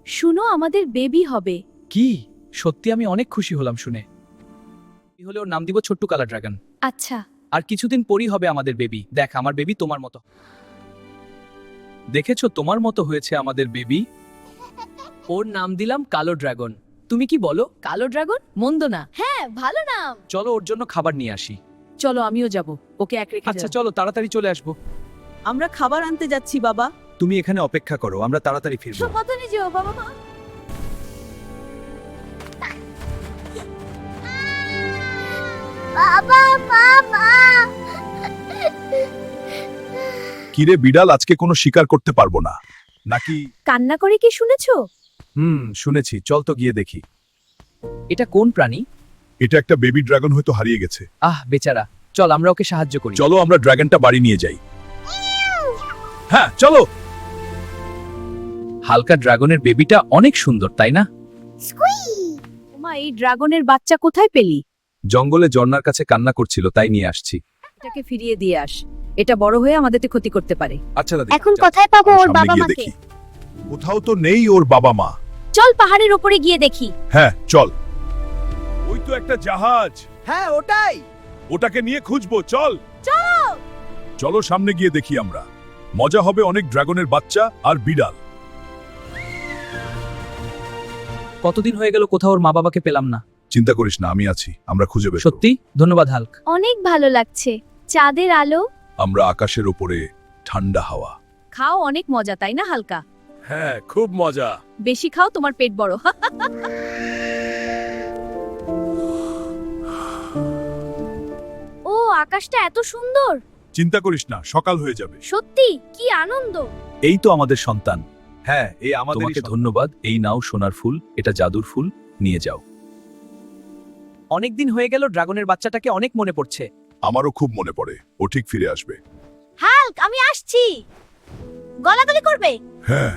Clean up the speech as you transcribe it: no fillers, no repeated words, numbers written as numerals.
শুনো, আমাদের বেবি হবে। কি সত্যি আমি অনেক খুশি হলাম শুনে। এই হলে ওর নাম দিব ছোট্টু কালা ড্রাগন। আচ্ছা, আর কিছুদিন পরই হবে আমাদের বেবি। দেখ আমার বেবি তোমার মতো। দেখেছো তোমার মতো হয়েছে আমাদের বেবি। ওর নাম দিলাম কালো ড্রাগন। তুমি কি বলো? কালো ড্রাগন মন্দ না। হ্যাঁ, ভালো নাম। চলো ওর জন্য খাবার নিয়ে আসি। চলো, আমিও যাব। ওকে এক রেখে আচ্ছা যাও। চলো তাড়াতাড়ি চলে আসবো। আমরা খাবার আনতে যাচ্ছি বাবা। তুমি এখানে অপেক্ষা করো, আমরা তাড়াতাড়ি ফিরবো। সাবধানে যেও বাবা মা। বাবা মামা কিরে বিড়াল, আজকে কোনো শিকার করতে পারবো না নাকি? কান্না করে কি শুনেছো? শুনেছি, চল তো গিয়ে দেখি। এটা কোন প্রাণী? এটা একটা বেবি ড্রাগন হয়তো হারিয়ে গেছে। আহ বেচারা, চল আমরা ওকে সাহায্য করি। চলো আমরা ড্রাগনটা বাড়ি নিয়ে যাই। হ্যাঁ চলো। হালকা ড্রাগনের বেবিটা অনেক সুন্দর তাই না? মা, এই ড্রাগনের বাচ্চা কোথায় পেলি? জঙ্গলে ঝর্ণার কাছে কান্না করছিল, তাই নিয়ে আসছি। এটাকে ফিরিয়ে দিয়ে আস। এটা বড় হয়ে আমাদেরকে ক্ষতি করতে পারে। আচ্ছা দাদি, এখন যাও। কোথায় পাবো আমি ওর সামনে বাবা গিয়ে মাকে? দেখি। কোথাও তো নেই ওর বাবা মা। চল পাহাড়ের উপরে গিয়ে দেখি। হ্যাঁ চল। ওই তো একটা জাহাজ। হ্যাঁ ওটাই। ওটাকে নিয়ে খুঁজবো, চল চলো সামনে গিয়ে দেখি আমরা। মজা হবে অনেক, ড্রাগনের বাচ্চা আর বিড়াল। কতদিন হয়ে গেল কোথাও ওর মা বাবাকে পেলাম না। চিন্তা করিস না, আমি আছি, আমরা খুঁজে বের করব। সত্যি ধন্যবাদ হাল্ক। অনেক ভালো লাগছে, চাঁদের আলো। আমরা আকাশের উপরে, ঠান্ডা হাওয়া। খাও, অনেক মজা তাই না হালকা? হ্যাঁ খুব মজা। বেশি খাও, তোমার পেট বড়। ও, আকাশটা এত সুন্দর। চিন্তা করিস না, সকাল হয়ে যাবে। সত্যি কি আনন্দ। এই তো আমাদের সন্তান। হ্যাঁ এই আমাদের। তোমাকে ধন্যবাদ। এই নাও সোনার ফুল, এটা জাদুর ফুল, নিয়ে যাও। অনেকদিন হয়ে গেল, ড্রাগনের বাচ্চাটাকে অনেক মনে পড়ছে। আমারও খুব মনে পড়ে, ও ঠিক ফিরে আসবে। হাল্ক, আমি আসছি। গলাগলি করবে? হ্যাঁ